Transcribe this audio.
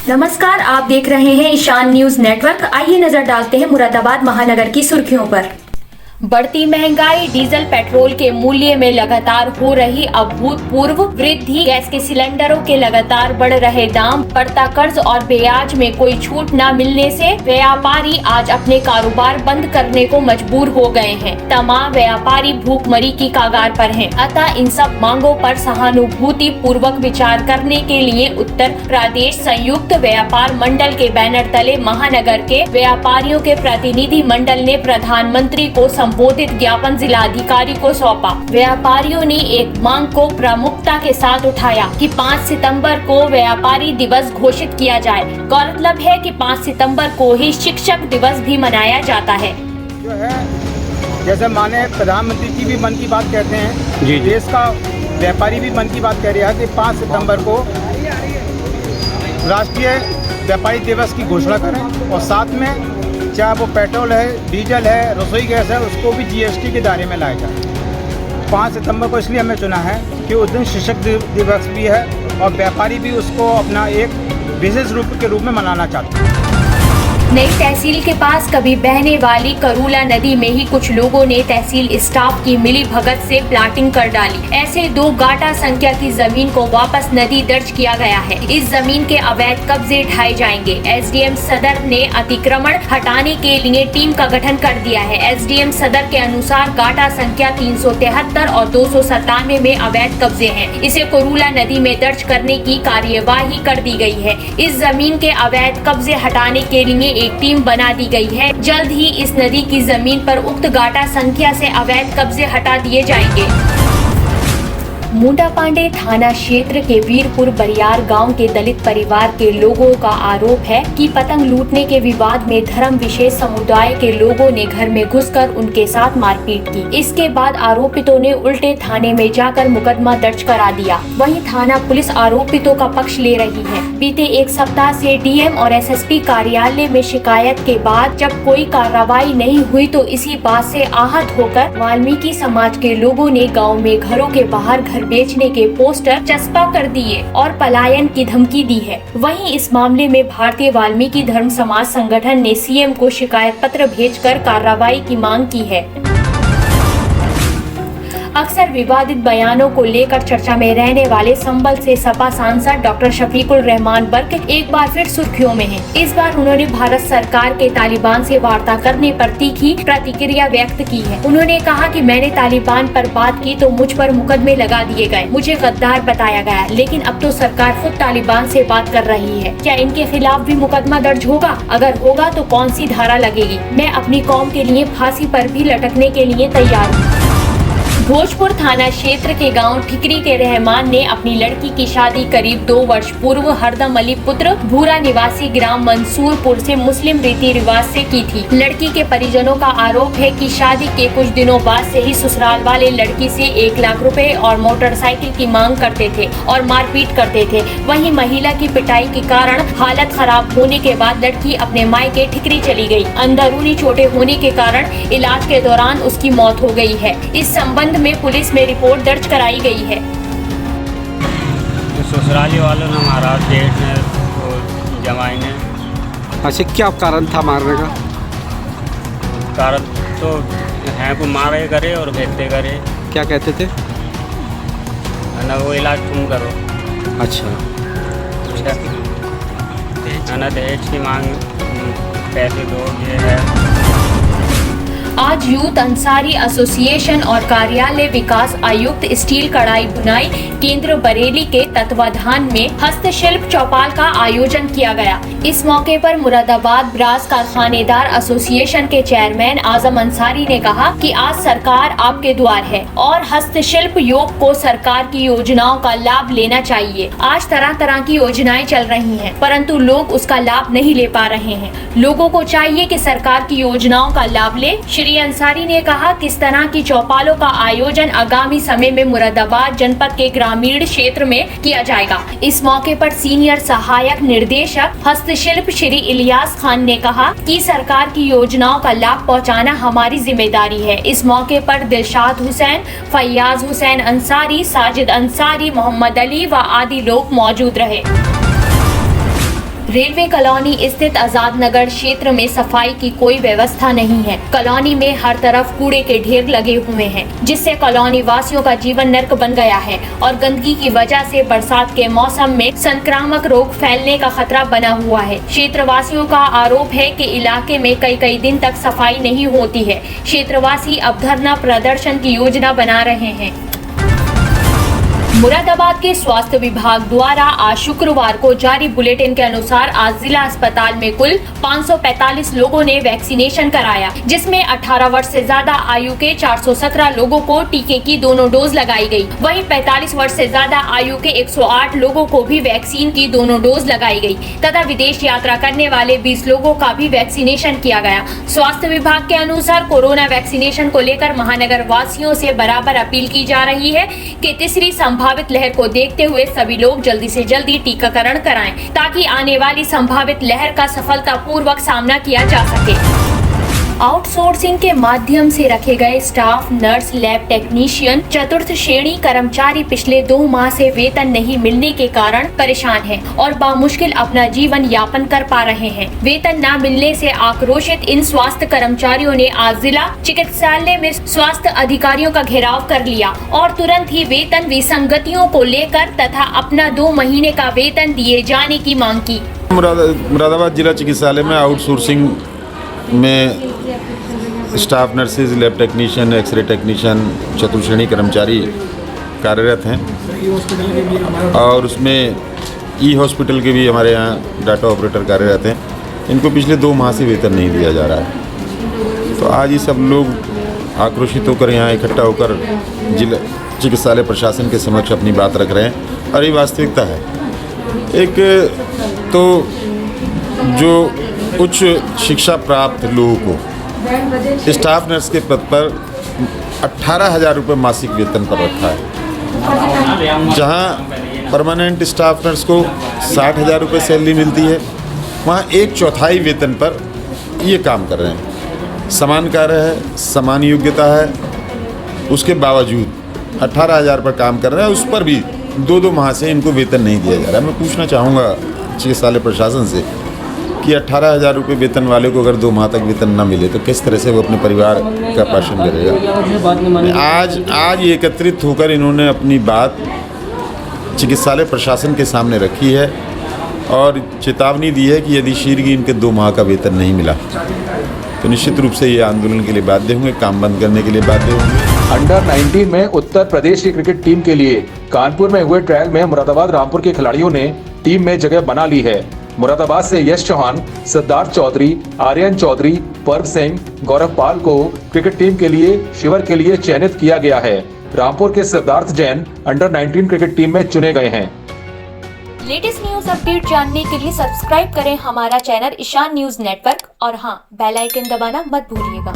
नमस्कार, आप देख रहे हैं ईशान न्यूज नेटवर्क। आइए नजर डालते हैं मुरादाबाद महानगर की सुर्खियों पर। बढ़ती महंगाई, डीजल पेट्रोल के मूल्य में लगातार हो रही अभूतपूर्व वृद्धि, गैस के सिलेंडरों के लगातार बढ़ रहे दाम, बढ़ता कर्ज और ब्याज में कोई छूट न मिलने से व्यापारी आज अपने कारोबार बंद करने को मजबूर हो गए हैं। तमाम व्यापारी भूखमरी की कगार पर हैं। अतः इन सब मांगों पर सहानुभूति पूर्वक विचार करने के लिए उत्तर प्रदेश संयुक्त व्यापार मंडल के बैनर तले महानगर के व्यापारियों के प्रतिनिधि मंडल ने प्रधानमंत्री को संबोधित ज्ञापन जिलाधिकारी को सौंपा। व्यापारियों ने एक मांग को प्रमुखता के साथ उठाया कि 5 सितंबर को व्यापारी दिवस घोषित किया जाए। गौरतलब है कि 5 सितंबर को ही शिक्षक दिवस भी मनाया जाता है। जो है जैसे माने प्रधानमंत्री जी भी मन की बात कहते हैं, जी देश का व्यापारी भी मन की बात कह रहा है कि 5 सितंबर को राष्ट्रीय व्यापारी दिवस की घोषणा करें और साथ में चाहे वो पेट्रोल है, डीजल है, रसोई गैस है, उसको भी जीएसटी के दायरे में लाया जाए। 5 सितंबर को इसलिए हमें चुना है कि उस दिन शिक्षक दिवस भी है और व्यापारी भी उसको अपना एक विशेष रूप के रूप में मनाना चाहते हैं। नई तहसील के पास कभी बहने वाली करूला नदी में ही कुछ लोगों ने तहसील स्टाफ की मिली भगत से प्लाटिंग कर डाली। ऐसे 2 गाटा संख्या की जमीन को वापस नदी दर्ज किया गया है। इस जमीन के अवैध कब्जे ढाए जाएंगे। एसडीएम सदर ने अतिक्रमण हटाने के लिए टीम का गठन कर दिया है। एसडीएम सदर के अनुसार गाटा संख्या 373 और 297 में अवैध कब्जे हैं। इसे करूला नदी में दर्ज करने की कार्यवाही कर दी गई है। इस जमीन के अवैध कब्जे हटाने के लिए एक टीम बना दी गई है। जल्द ही इस नदी की जमीन पर उक्त गाटा संख्या से अवैध कब्जे हटा दिए जाएंगे। मुंडा पांडे थाना क्षेत्र के वीरपुर बरियार गांव के दलित परिवार के लोगों का आरोप है कि पतंग लूटने के विवाद में धर्म विशेष समुदाय के लोगों ने घर में घुसकर उनके साथ मारपीट की। इसके बाद आरोपितों ने उल्टे थाने में जाकर मुकदमा दर्ज करा दिया। वहीं थाना पुलिस आरोपितों का पक्ष ले रही है। बीते 1 सप्ताह से डीएम और एसएसपी कार्यालय में शिकायत के बाद जब कोई कार्रवाई नहीं हुई तो इसी बात से आहत होकर वाल्मीकि समाज के लोगों ने गाँव में घरों के बाहर घर बेचने के पोस्टर चस्पा कर दिए और पलायन की धमकी दी है। वहीं इस मामले में भारतीय वाल्मीकि धर्म समाज संगठन ने सीएम को शिकायत पत्र भेजकर कार्रवाई की मांग की है। अक्सर विवादित बयानों को लेकर चर्चा में रहने वाले संभल से सपा सांसद डॉक्टर शफीकुल रहमान बर्क एक बार फिर सुर्खियों में हैं। इस बार उन्होंने भारत सरकार के तालिबान से वार्ता करने पर तीखी प्रतिक्रिया व्यक्त की है। उन्होंने कहा कि मैंने तालिबान पर बात की तो मुझ पर मुकदमे लगा दिए गए, मुझे गद्दार बताया गया, लेकिन अब तो सरकार खुद तालिबान से बात कर रही है। क्या इनके खिलाफ भी मुकदमा दर्ज होगा? अगर होगा तो कौन सी धारा लगेगी? मैं अपनी कौम के लिए फांसी पर भी लटकने के लिए तैयार हूँ। भोजपुर थाना क्षेत्र के गांव ठिकरी के रहमान ने अपनी लड़की की शादी करीब 2 वर्ष पूर्व हरदम अली पुत्र भूरा निवासी ग्राम मंसूरपुर से मुस्लिम रीति रिवाज से की थी। लड़की के परिजनों का आरोप है कि शादी के कुछ दिनों बाद से ही ससुराल वाले लड़की से 1 लाख रुपए और मोटरसाइकिल की मांग करते थे और मारपीट करते थे। वहीं महिला की पिटाई के कारण हालत खराब होने के बाद लड़की अपने मायके ठिकरी चली गई। अंदरूनी चोटें होने के कारण इलाज के दौरान उसकी मौत हो गई है। इस संबंध में पुलिस में रिपोर्ट दर्ज कराई गई है। तो ससुराली वालों ने मारा, जेठ ने और जमाई ने। अच्छा, क्या कारण था मारने का? कारण तो है को मारे करे और भेजते करे। क्या कहते थे? ना वो इलाज तुम करो। अच्छा, ना दहेज की मांग, पैसे दो, ये है। आज यूथ अंसारी एसोसिएशन और कार्यालय विकास आयुक्त स्टील कढ़ाई बुनाई केंद्र बरेली के तत्वाधान में हस्तशिल्प चौपाल का आयोजन किया गया। इस मौके पर मुरादाबाद ब्रास कारखानेदार एसोसिएशन के चेयरमैन आजम अंसारी ने कहा कि आज सरकार आपके द्वार है और हस्तशिल्प योग को सरकार की योजनाओं का लाभ लेना चाहिए। आज तरह तरह की योजनाएं चल रही हैं, परंतु लोग उसका लाभ नहीं ले पा रहे हैं। लोगों को चाहिए कि सरकार की योजनाओं का लाभ ले। श्री अंसारी ने कहा किस तरह की चौपालों का आयोजन आगामी समय में मुरादाबाद जनपद के ग्रामीण क्षेत्र में किया जाएगा। इस मौके पर सीनियर सहायक निर्देशक हस्तशिल्प श्री इलियास खान ने कहा कि सरकार की योजनाओं का लाभ पहुंचाना हमारी जिम्मेदारी है। इस मौके पर दिलशाद हुसैन, फैयाज हुसैन अंसारी, साजिद अंसारी, मोहम्मद अली व आदि लोग मौजूद रहे। रेलवे कॉलोनी स्थित आजाद नगर क्षेत्र में सफाई की कोई व्यवस्था नहीं है। कॉलोनी में हर तरफ कूड़े के ढेर लगे हुए हैं, जिससे कॉलोनी वासियों का जीवन नर्क बन गया है और गंदगी की वजह से बरसात के मौसम में संक्रामक रोग फैलने का खतरा बना हुआ है। क्षेत्रवासियों का आरोप है कि इलाके में कई दिन तक सफाई नहीं होती है। क्षेत्रवासी अब धरना प्रदर्शन की योजना बना रहे हैं। मुरादाबाद के स्वास्थ्य विभाग द्वारा आज शुक्रवार को जारी बुलेटिन के अनुसार आज जिला अस्पताल में कुल 545 लोगों ने वैक्सीनेशन कराया, जिसमें 18 वर्ष से ज्यादा आयु के 417 लोगों को टीके की दोनों डोज लगाई गई। वहीं 45 वर्ष से ज्यादा आयु के 108 लोगों को भी वैक्सीन की दोनों डोज लगाई गई तथा विदेश यात्रा करने वाले 20 लोगों का भी वैक्सीनेशन किया गया। स्वास्थ्य विभाग के अनुसार कोरोना वैक्सीनेशन को लेकर महानगर वासियों से बराबर अपील की जा रही है कि तीसरी संभावित लहर को देखते हुए सभी लोग जल्दी से जल्दी टीकाकरण कराएं, ताकि आने वाली संभावित लहर का सफलतापूर्वक सामना किया जा सके। आउटसोर्सिंग के माध्यम से रखे गए स्टाफ नर्स, लैब टेक्नीशियन, चतुर्थ श्रेणी कर्मचारी पिछले 2 माह से वेतन नहीं मिलने के कारण परेशान हैं और बामुश्किल अपना जीवन यापन कर पा रहे हैं। वेतन न मिलने से आक्रोशित इन स्वास्थ्य कर्मचारियों ने आज जिला चिकित्सालय में स्वास्थ्य अधिकारियों का घेराव कर लिया और तुरंत ही वेतन विसंगतियों को लेकर तथा अपना 2 महीने का वेतन दिए जाने की मांग की। मुरादाबाद जिला चिकित्सालय में आउटसोर्सिंग में staff nurses, lab technician, x-ray technician, चतुर्थ श्रेणी कर्मचारी कार्यरत हैं और उसमें ई हॉस्पिटल के भी हमारे यहाँ डाटा ऑपरेटर कार्यरत हैं। इनको पिछले 2 माह से वेतन नहीं दिया जा रहा है। तो आज ये सब लोग आक्रोशित होकर यहाँ इकट्ठा होकर जिला चिकित्सालय प्रशासन के समक्ष अपनी बात रख रहे हैं और ये वास्तविकता है। एक तो जो उच्च शिक्षा प्राप्त लोगों को स्टाफ नर्स के पद पर 18,000 रुपये मासिक वेतन पर रखा है, जहां परमानेंट स्टाफ नर्स को 60,000 रुपये सैलरी मिलती है, वहां 1/4 वेतन पर ये काम कर रहे हैं। समान कार्य है, समान योग्यता है, उसके बावजूद 18,000 पर काम कर रहे हैं। उस पर भी 2 माह से इनको वेतन नहीं दिया जा रहा है। मैं पूछना चाहूँगा चिकित्सालय प्रशासन से कि 18,000 रुपये वेतन वाले को अगर 2 माह तक वेतन न मिले तो किस तरह से वो अपने परिवार का पोषण करेगा। आज एकत्रित होकर इन्होंने अपनी बात चिकित्सालय प्रशासन के सामने रखी है और चेतावनी दी है कि यदि शीघ्र इनके 2 माह का वेतन नहीं मिला तो निश्चित रूप से ये आंदोलन के लिए बाध्य होंगे, काम बंद करने के लिए बाध्य होंगे। अंडर 19 में उत्तर प्रदेश की क्रिकेट टीम के लिए कानपुर में हुए ट्रायल में मुरादाबाद रामपुर के खिलाड़ियों ने टीम में जगह बना ली है। मुरादाबाद से यश चौहान, सिद्धार्थ चौधरी, आर्यन चौधरी, पर्व सिंह, गौरव पाल को क्रिकेट टीम के लिए शिविर के लिए चयनित किया गया है। रामपुर के Siddharth Jain under 19 cricket team में चुने गए हैं। लेटेस्ट न्यूज अपडेट जानने के लिए सब्सक्राइब करें हमारा चैनल ईशान न्यूज नेटवर्क और हाँ, बेल आइकन दबाना मत भूलिएगा।